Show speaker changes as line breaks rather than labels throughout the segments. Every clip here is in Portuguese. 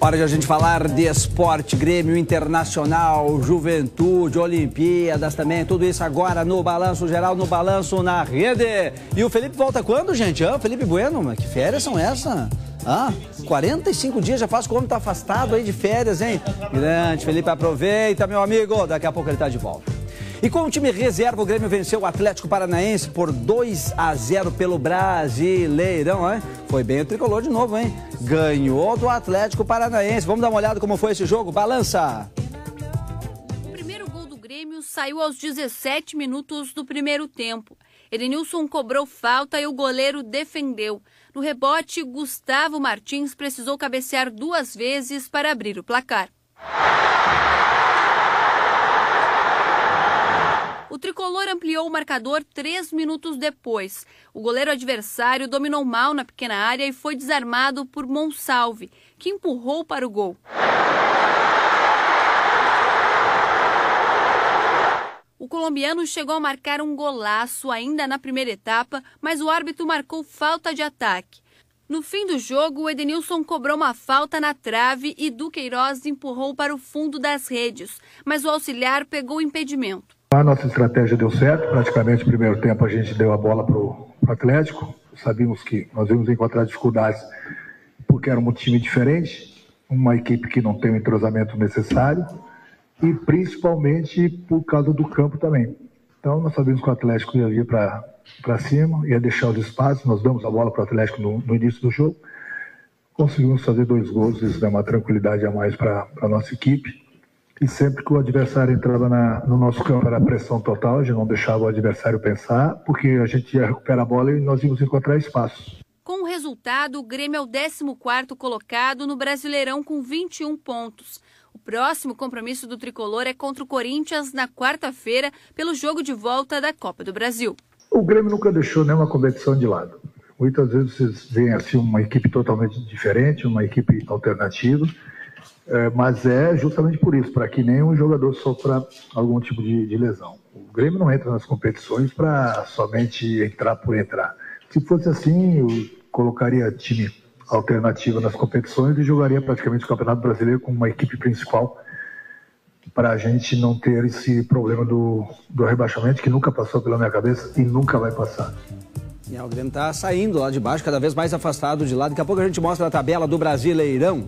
Hora de a gente falar de esporte, Grêmio Internacional, Juventude, Olimpíadas também, tudo isso agora no Balanço Geral, no Balanço na Rede. E o Felipe volta quando, gente? Felipe Bueno, mas que férias são essas? 45 dias já faz, como tá afastado aí de férias, hein? Grande, Felipe, aproveita, meu amigo, daqui a pouco ele tá de volta. E com o time reserva, o Grêmio venceu o Atlético Paranaense por 2-0 pelo Brasileirão, hein? Foi bem o tricolor de novo, hein? Ganhou do Atlético Paranaense. Vamos dar uma olhada como foi esse jogo? Balança!
O primeiro gol do Grêmio saiu aos 17 minutos do primeiro tempo. Edenilson cobrou falta e o goleiro defendeu. No rebote, Gustavo Martins precisou cabecear 2 vezes para abrir o placar. O tricolor ampliou o marcador 3 minutos depois. O goleiro adversário dominou mal na pequena área e foi desarmado por Monsalve, que empurrou para o gol. O colombiano chegou a marcar um golaço ainda na primeira etapa, mas o árbitro marcou falta de ataque. No fim do jogo, o Edenilson cobrou uma falta na trave e Duqueiroz empurrou para o fundo das redes, mas o auxiliar pegou o impedimento.
A nossa estratégia deu certo, praticamente no primeiro tempo a gente deu a bola para o Atlético. Sabíamos que nós íamos encontrar dificuldades porque era um time diferente, uma equipe que não tem o entrosamento necessário e principalmente por causa do campo também. Então nós sabíamos que o Atlético ia vir para cima, ia deixar os espaços, nós damos a bola para o Atlético no início do jogo. Conseguimos fazer 2 gols, isso dá uma tranquilidade a mais para a nossa equipe. E sempre que o adversário entrava no nosso campo era pressão total, a gente não deixava o adversário pensar, porque a gente ia recuperar a bola e nós íamos encontrar espaço.
Com o resultado, o Grêmio é o 14º colocado no Brasileirão com 21 pontos. O próximo compromisso do tricolor é contra o Corinthians na quarta-feira, pelo jogo de volta da Copa do Brasil.
O Grêmio nunca deixou nenhuma competição de lado. Muitas vezes vocês veem assim uma equipe totalmente diferente, uma equipe alternativa. Mas é justamente por isso, para que nenhum jogador sofra algum tipo de lesão. O Grêmio não entra nas competições para somente entrar por entrar. Se fosse assim, eu colocaria time alternativo nas competições e jogaria praticamente o Campeonato Brasileiro com uma equipe principal para a gente não ter esse problema do rebaixamento que nunca passou pela minha cabeça e nunca vai passar.
O Grêmio está saindo lá de baixo, cada vez mais afastado de lá. Daqui a pouco a gente mostra a tabela do Brasileirão.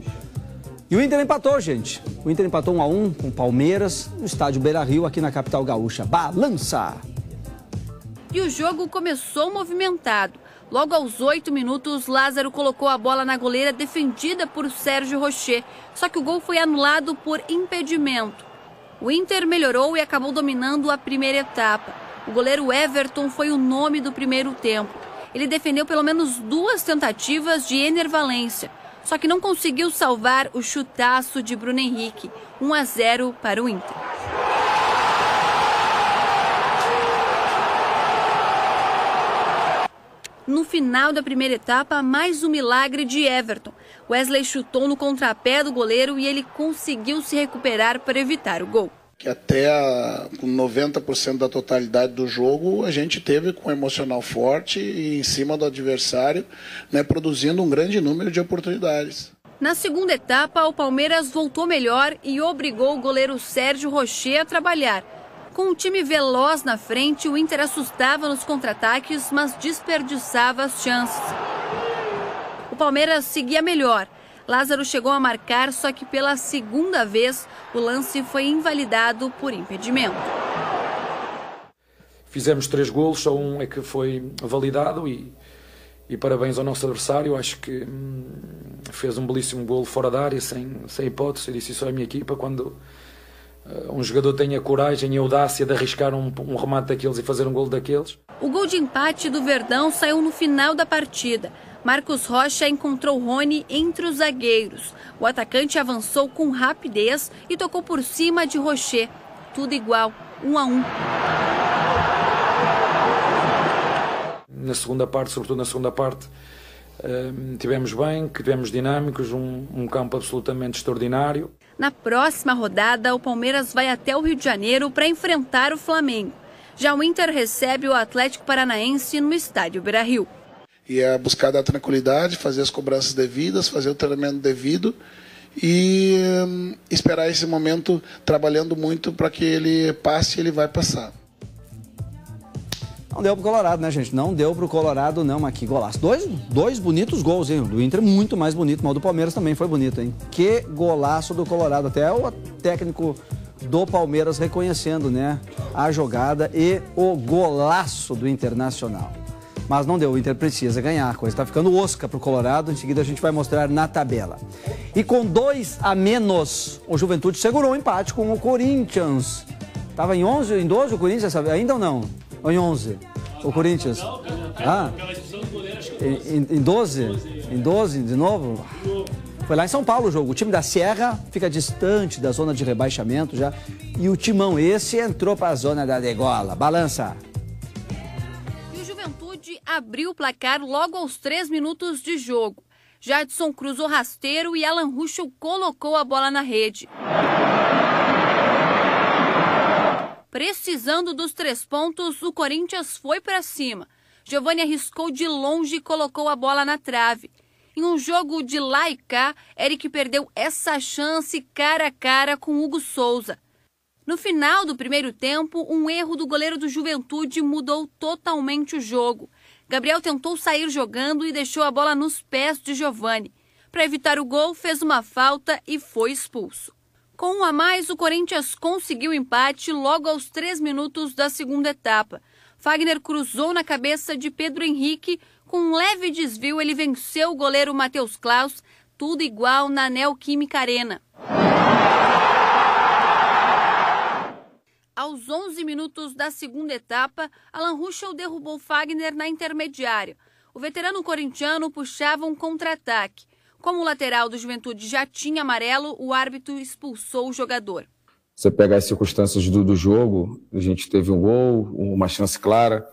E o Inter empatou, gente. O Inter empatou 1-1 com o Palmeiras no estádio Beira-Rio, aqui na capital gaúcha. Balança!
E o jogo começou movimentado. Logo aos 8 minutos, Lázaro colocou a bola na goleira defendida por Sérgio Rocher. Só que o gol foi anulado por impedimento. O Inter melhorou e acabou dominando a primeira etapa. O goleiro Everton foi o nome do primeiro tempo. Ele defendeu pelo menos 2 tentativas de Ener Valencia. Só que não conseguiu salvar o chutaço de Bruno Henrique, 1-0 para o Inter. No final da primeira etapa, mais um milagre de Everton. Wesley chutou no contrapé do goleiro e ele conseguiu se recuperar para evitar o gol.
Que até com 90% da totalidade do jogo a gente teve com um emocional forte e em cima do adversário, né, produzindo um grande número de oportunidades.
Na segunda etapa, o Palmeiras voltou melhor e obrigou o goleiro Sérgio Rocher a trabalhar. Com um time veloz na frente, o Inter assustava nos contra-ataques, mas desperdiçava as chances. O Palmeiras seguia melhor. Lázaro chegou a marcar, só que pela segunda vez o lance foi invalidado por impedimento.
Fizemos 3 golos, só um é que foi validado e parabéns ao nosso adversário. Acho que fez um belíssimo golo fora da área, sem hipótese. Eu disse isso à minha equipa, quando um jogador tem a coragem e a audácia de arriscar um remate daqueles e fazer um golo daqueles.
O gol de empate do Verdão saiu no final da partida. Marcos Rocha encontrou Rony entre os zagueiros. O atacante avançou com rapidez e tocou por cima de Rocher. Tudo igual, 1-1.
Na segunda parte, sobretudo na segunda parte, tivemos bem, tivemos dinâmicos, um campo absolutamente extraordinário.
Na próxima rodada, o Palmeiras vai até o Rio de Janeiro para enfrentar o Flamengo. Já o Inter recebe o Atlético Paranaense no estádio Beira-Rio.
E é buscar dar tranquilidade, fazer as cobranças devidas, fazer o treinamento devido e esperar esse momento, trabalhando muito para que ele passe, ele vai passar.
Não deu pro Colorado, né, gente? Não deu pro Colorado, não. Mas que golaço. Dois bonitos gols, hein? Do Inter muito mais bonito, mas o do Palmeiras também foi bonito, hein? Que golaço do Colorado. Até o técnico do Palmeiras reconhecendo, né, a jogada e o golaço do Internacional. Mas não deu, o Inter precisa ganhar. A coisa tá ficando osca pro Colorado. Em seguida a gente vai mostrar na tabela. E com 2 a menos, o Juventude segurou o empate com o Corinthians. Tava em 11, em 12 o Corinthians, ainda ou não? Ou em 11? O Corinthians? Ah, em 12? Em 12 de novo? Foi lá em São Paulo o jogo. O time da Serra fica distante da zona de rebaixamento já. E o Timão esse entrou para a zona da degola. Balança.
E o Juventude abriu o placar logo aos 3 minutos de jogo. Jadson cruzou rasteiro e Alan Ruschel colocou a bola na rede. Precisando dos 3 pontos, o Corinthians foi para cima. Giovani arriscou de longe e colocou a bola na trave. Em um jogo de lá e cá, Eric perdeu essa chance cara a cara com Hugo Souza. No final do primeiro tempo, um erro do goleiro do Juventude mudou totalmente o jogo. Gabriel tentou sair jogando e deixou a bola nos pés de Giovani. Para evitar o gol, fez uma falta e foi expulso. Com 1 a mais, o Corinthians conseguiu o empate logo aos 3 minutos da segunda etapa. Fagner cruzou na cabeça de Pedro Henrique. Com um leve desvio, ele venceu o goleiro Matheus Klaus, tudo igual na Neoquímica Arena. Aos 11 minutos da segunda etapa, Alan Ruschel derrubou Fagner na intermediária. O veterano corintiano puxava um contra-ataque. Como o lateral do Juventude já tinha amarelo, o árbitro expulsou o jogador.
Você pega as circunstâncias do jogo, a gente teve um gol, uma chance clara,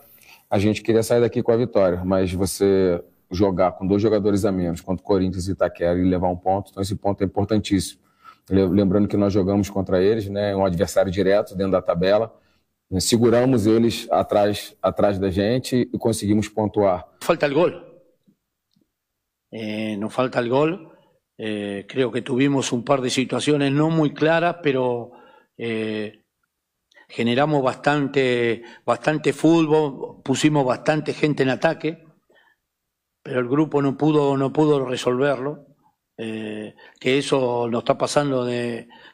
a gente queria sair daqui com a vitória, mas você jogar com 2 jogadores a menos contra o Corinthians e Itaquera e levar um ponto, então esse ponto é importantíssimo. Lembrando que nós jogamos contra eles, né, um adversário direto dentro da tabela, seguramos eles atrás da gente e conseguimos pontuar.
Falta o gol. Nos falta el gol, creo que tuvimos un par de situaciones no muy claras, pero generamos bastante fútbol, pusimos bastante gente en ataque, pero el grupo no pudo resolverlo, que eso nos está pasando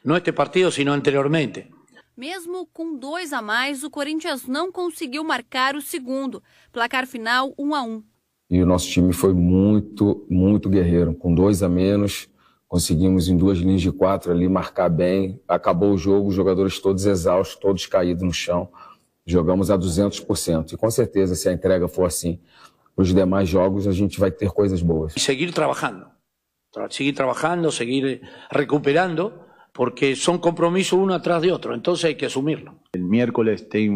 no este partido, sino anteriormente.
Mesmo com 2 a mais, o Corinthians não conseguiu marcar o segundo. Placar final 1 a 1.
E o nosso time foi muito, muito guerreiro. Com 2 a menos, conseguimos em 2 linhas de 4 ali marcar bem. Acabou o jogo, os jogadores todos exaustos, todos caídos no chão. Jogamos a 200%. E com certeza, se a entrega for assim, os demais jogos a gente vai ter coisas boas.
E seguir trabalhando, seguir recuperando, porque son compromisos uno atrás de otro, entonces hay que asumirlo.
El miércoles tem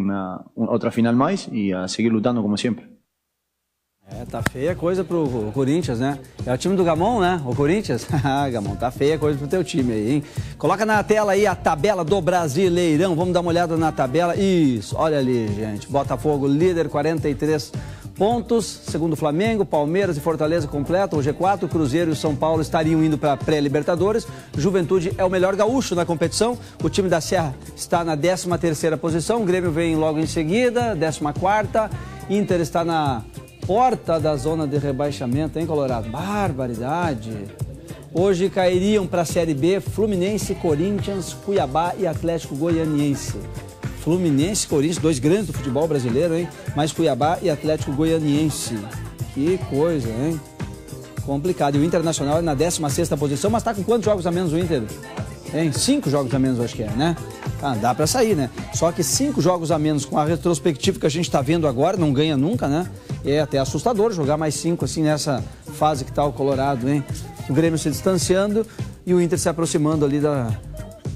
otra final mais e a seguir lutando como sempre.
Tá feia a coisa pro Corinthians, né? É o time do Gamon, né? O Corinthians. Gamon, tá feia a coisa pro teu time aí, hein? Coloca na tela aí a tabela do Brasileirão. Vamos dar uma olhada na tabela. Isso, olha ali, gente. Botafogo líder, 43 pontos. Segundo Flamengo, Palmeiras e Fortaleza completam o G4. Cruzeiro e São Paulo estariam indo para pré-Libertadores. Juventude é o melhor gaúcho na competição. O time da Serra está na 13ª posição. O Grêmio vem logo em seguida, 14ª. Inter está na porta da zona de rebaixamento, hein, Colorado? Barbaridade. Hoje cairiam para a Série B Fluminense, Corinthians, Cuiabá e Atlético Goianiense. Fluminense, Corinthians, 2 grandes do futebol brasileiro, hein? Mais Cuiabá e Atlético Goianiense. Que coisa, hein? Complicado. E o Internacional é na 16ª posição, mas tá com quantos jogos a menos o Inter? Hein? 5 jogos a menos, acho que é, né? Ah, dá para sair, né? Só que 5 jogos a menos com a retrospectiva que a gente tá vendo agora, não ganha nunca, né? É até assustador jogar mais 5 assim nessa fase que tá o Colorado, hein? O Grêmio se distanciando e o Inter se aproximando ali da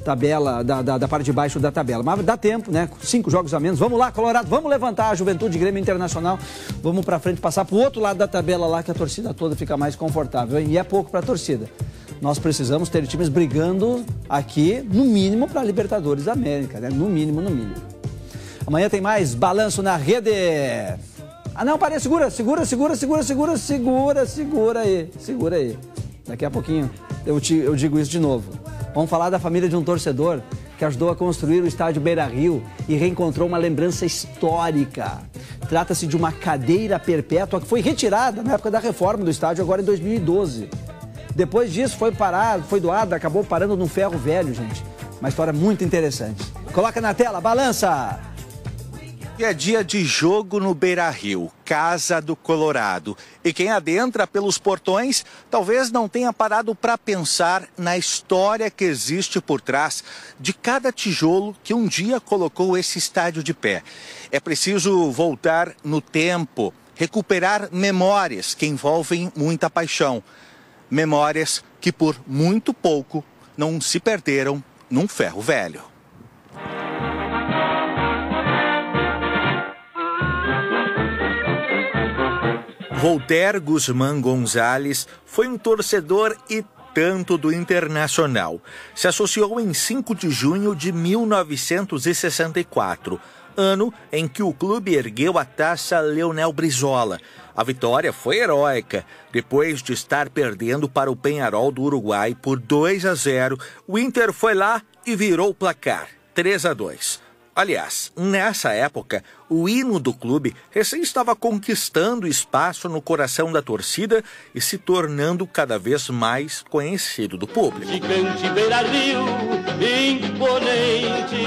tabela, da parte de baixo da tabela. Mas dá tempo, né? 5 jogos a menos. Vamos lá, Colorado, vamos levantar a Juventude, Grêmio Internacional. Vamos pra frente, passar pro outro lado da tabela lá, que a torcida toda fica mais confortável, hein? E é pouco pra torcida. Nós precisamos ter times brigando aqui, no mínimo, para Libertadores da América, né? No mínimo, no mínimo. Amanhã tem mais Balanço na Rede. Ah, não, parei, segura aí. Segura aí. Daqui a pouquinho. eu digo isso de novo. Vamos falar da família de um torcedor que ajudou a construir o estádio Beira-Rio e reencontrou uma lembrança histórica. Trata-se de uma cadeira perpétua que foi retirada na época da reforma do estádio, agora em 2012. Depois disso foi doada, acabou parando num ferro velho, gente. Uma história muito interessante. Coloca na tela, balança!
E é dia de jogo no Beira-Rio, Casa do Colorado. E quem adentra pelos portões talvez não tenha parado para pensar na história que existe por trás de cada tijolo que um dia colocou esse estádio de pé. É preciso voltar no tempo, recuperar memórias que envolvem muita paixão. Memórias que por muito pouco não se perderam num ferro velho. Voltaire Guzmán González foi um torcedor e tanto do Internacional. Se associou em 5 de junho de 1964, ano em que o clube ergueu a taça Leonel Brizola. A vitória foi heróica. Depois de estar perdendo para o Peñarol do Uruguai por 2-0, o Inter foi lá e virou o placar, 3-2. Aliás, nessa época, o hino do clube recém estava conquistando espaço no coração da torcida e se tornando cada vez mais conhecido do público.
Gigante Beira-Rio, imponente,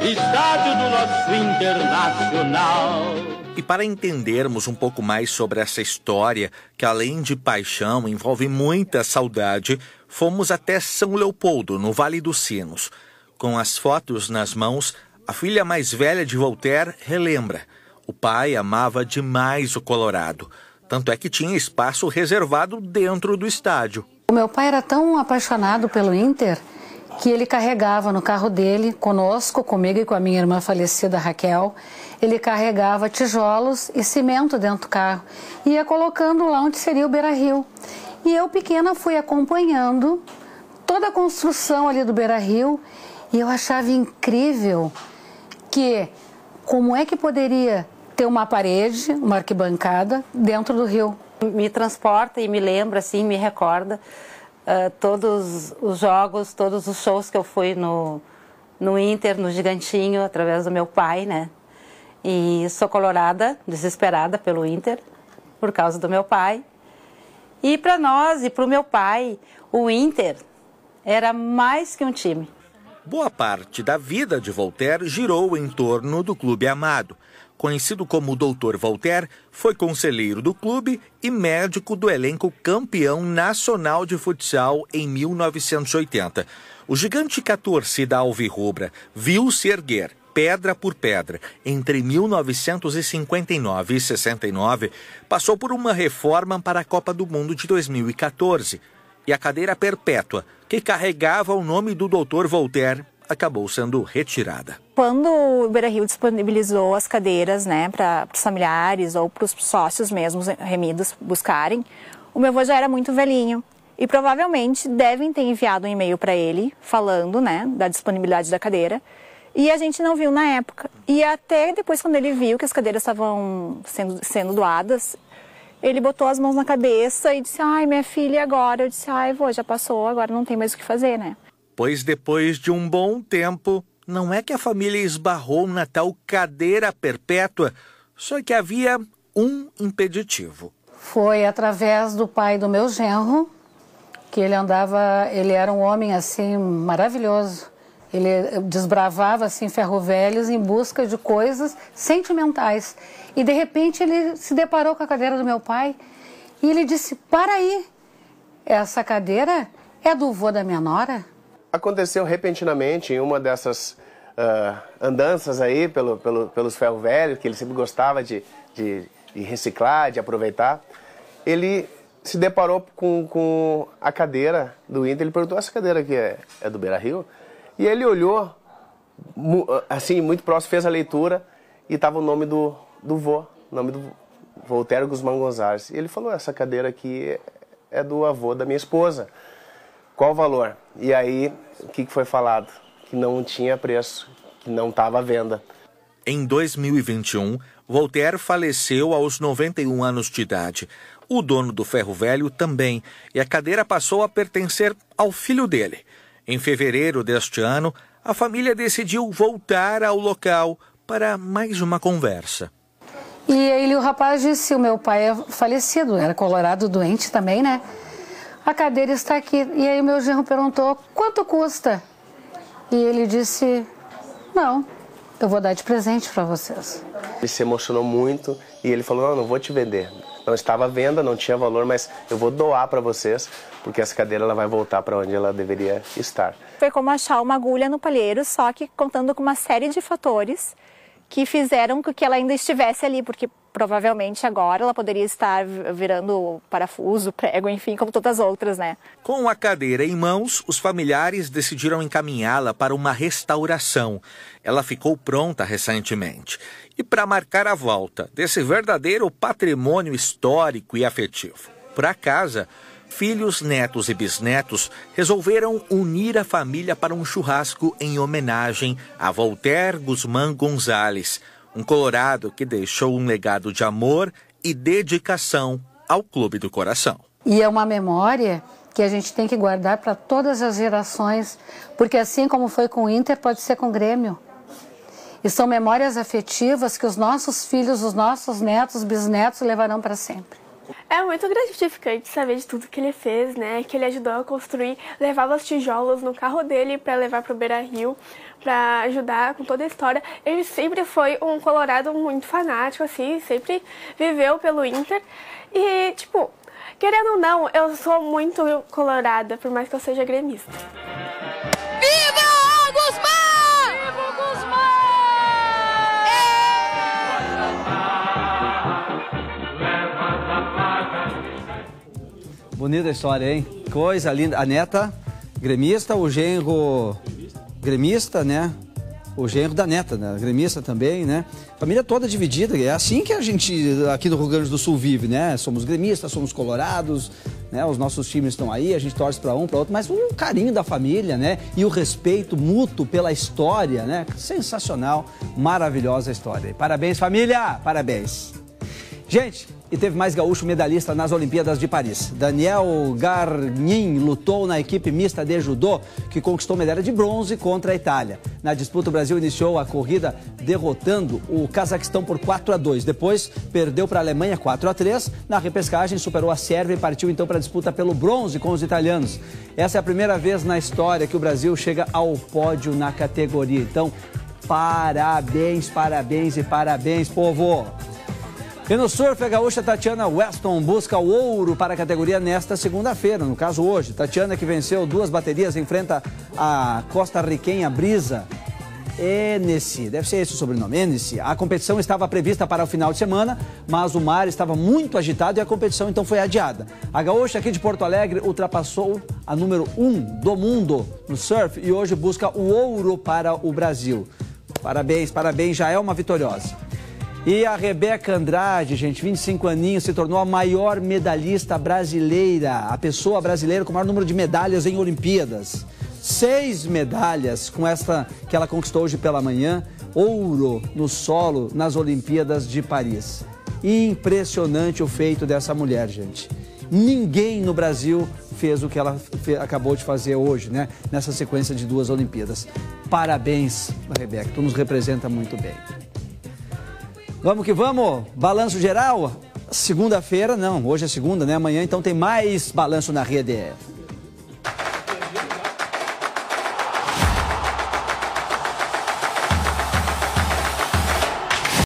estádio do nosso Internacional.
E para entendermos um pouco mais sobre essa história, que além de paixão envolve muita saudade, fomos até São Leopoldo, no Vale dos Sinos. Com as fotos nas mãos, a filha mais velha de Voltaire relembra. O pai amava demais o Colorado. Tanto é que tinha espaço reservado dentro do estádio.
O meu pai era tão apaixonado pelo Inter que ele carregava no carro dele, comigo e com a minha irmã falecida Raquel, ele carregava tijolos e cimento dentro do carro e ia colocando lá onde seria o Beira-Rio. E eu, pequena, fui acompanhando toda a construção ali do Beira-Rio e eu achava incrível que como é que poderia ter uma parede, uma arquibancada dentro do rio.
Me transporta e me lembra, assim, me recorda todos os jogos, todos os shows que eu fui no Inter, no Gigantinho, através do meu pai, né? E sou colorada, desesperada pelo Inter, por causa do meu pai. E para nós e para o meu pai, o Inter era mais que um time.
Boa parte da vida de Voltaire girou em torno do clube amado. Conhecido como Dr. Voltaire, foi conselheiro do clube e médico do elenco campeão nacional de futsal em 1980. O gigante que a torcida alvirrubra viu se erguer pedra por pedra entre 1959 e 69, passou por uma reforma para a Copa do Mundo de 2014. E a cadeira perpétua, que carregava o nome do Dr. Voltaire, acabou sendo retirada.
Quando o Beira-Rio disponibilizou as cadeiras, né, para os familiares ou para os sócios mesmos remidos buscarem, o meu avô já era muito velhinho e provavelmente devem ter enviado um e-mail para ele falando, né, da disponibilidade da cadeira. E a gente não viu na época. E até depois, quando ele viu que as cadeiras estavam sendo doadas, ele botou as mãos na cabeça e disse, ai, minha filha, agora? Eu disse, ai, vô, já passou, agora não tem mais o que fazer, né?
Pois depois de um bom tempo, não é que a família esbarrou na tal cadeira perpétua, só que havia um impeditivo.
Foi através do pai do meu genro, que ele era um homem, assim, maravilhoso. Ele desbravava, assim, ferro velhos em busca de coisas sentimentais. E, de repente, ele se deparou com a cadeira do meu pai e ele disse, para aí, essa cadeira é do vô da minha nora?
Aconteceu repentinamente em uma dessas andanças aí pelos ferro velhos, que ele sempre gostava de reciclar, de aproveitar. Ele se deparou com a cadeira do Inter, ele perguntou, essa cadeira aqui é do Beira-Rio? E ele olhou, assim, muito próximo, fez a leitura e estava o nome do vô, o nome do Voltaire Guzmán González. E ele falou, essa cadeira aqui é do avô da minha esposa. Qual o valor? E aí, o que foi falado? Que não tinha preço, que não estava à venda.
Em 2021, Voltaire faleceu aos 91 anos de idade. O dono do ferro velho também, e a cadeira passou a pertencer ao filho dele. Em fevereiro deste ano, a família decidiu voltar ao local para mais uma conversa.
E aí o rapaz disse, o meu pai é falecido, era colorado, doente também, né? A cadeira está aqui. E aí o meu genro perguntou, quanto custa? E ele disse, não, eu vou dar de presente para vocês.
Ele se emocionou muito e ele falou, não vou te vender. Não estava à venda, não tinha valor, mas eu vou doar para vocês, porque essa cadeira ela vai voltar para onde ela deveria estar.
Foi como achar uma agulha no palheiro, só que contando com uma série de fatores que fizeram com que ela ainda estivesse ali, porque provavelmente agora ela poderia estar virando parafuso, prego, enfim, como todas as outras, né?
Com a cadeira em mãos, os familiares decidiram encaminhá-la para uma restauração. Ela ficou pronta recentemente. E para marcar a volta desse verdadeiro patrimônio histórico e afetivo para casa, filhos, netos e bisnetos resolveram unir a família para um churrasco em homenagem a Walter Guzmán González, um colorado que deixou um legado de amor e dedicação ao Clube do Coração.
E é uma memória que a gente tem que guardar para todas as gerações, porque assim como foi com o Inter, pode ser com o Grêmio. E são memórias afetivas que os nossos filhos, os nossos netos, bisnetos levarão para sempre.
É muito gratificante saber de tudo que ele fez, né? Que ele ajudou a construir, levava os tijolos no carro dele para levar para o Beira-Rio, para ajudar com toda a história. Ele sempre foi um colorado muito fanático, assim, sempre viveu pelo Inter. E, tipo, querendo ou não, eu sou muito colorada, por mais que eu seja gremista.
Viva o Guzmán! Viva o Guzmán!
Bonita a história, hein? Coisa linda. A neta, gremista, o genro gremista, né? O genro da neta, né? Gremista também, né? Família toda dividida. É assim que a gente aqui no Rio Grande do Sul vive, né? Somos gremistas, somos colorados, né? Os nossos times estão aí, a gente torce para um, para outro, mas o carinho da família, né? E o respeito mútuo pela história, né? Sensacional, maravilhosa história. Parabéns, família! Parabéns! Gente, e teve mais gaúcho medalhista nas Olimpíadas de Paris. Daniel Garnin lutou na equipe mista de judô, que conquistou medalha de bronze contra a Itália. Na disputa, o Brasil iniciou a corrida derrotando o Cazaquistão por 4-2. Depois, perdeu para a Alemanha 4-3. Na repescagem, superou a Sérvia e partiu então para a disputa pelo bronze com os italianos. Essa é a primeira vez na história que o Brasil chega ao pódio na categoria. Então, parabéns, parabéns e parabéns, povo! E no surf, a gaúcha Tatiana Weston busca o ouro para a categoria nesta segunda-feira, no caso hoje. Tatiana, que venceu 2 baterias, enfrenta a costarriquenha Brisa Hennessy. Deve ser esse o sobrenome, Hennessy. A competição estava prevista para o final de semana, mas o mar estava muito agitado e a competição então foi adiada. A gaúcha aqui de Porto Alegre ultrapassou a número 1 do mundo no surf e hoje busca o ouro para o Brasil. Parabéns, parabéns, já é uma vitoriosa. E a Rebeca Andrade, gente, 25 aninhos, se tornou a maior medalhista brasileira, a pessoa brasileira com o maior número de medalhas em Olimpíadas. 6 medalhas com esta que ela conquistou hoje pela manhã, ouro no solo nas Olimpíadas de Paris. Impressionante o feito dessa mulher, gente. Ninguém no Brasil fez o que ela acabou de fazer hoje, né? Nessa sequência de 2 Olimpíadas. Parabéns, Rebeca, tu nos representa muito bem. Vamos que vamos, balanço geral, segunda-feira, não, hoje é segunda, né? Amanhã então tem mais balanço na rede.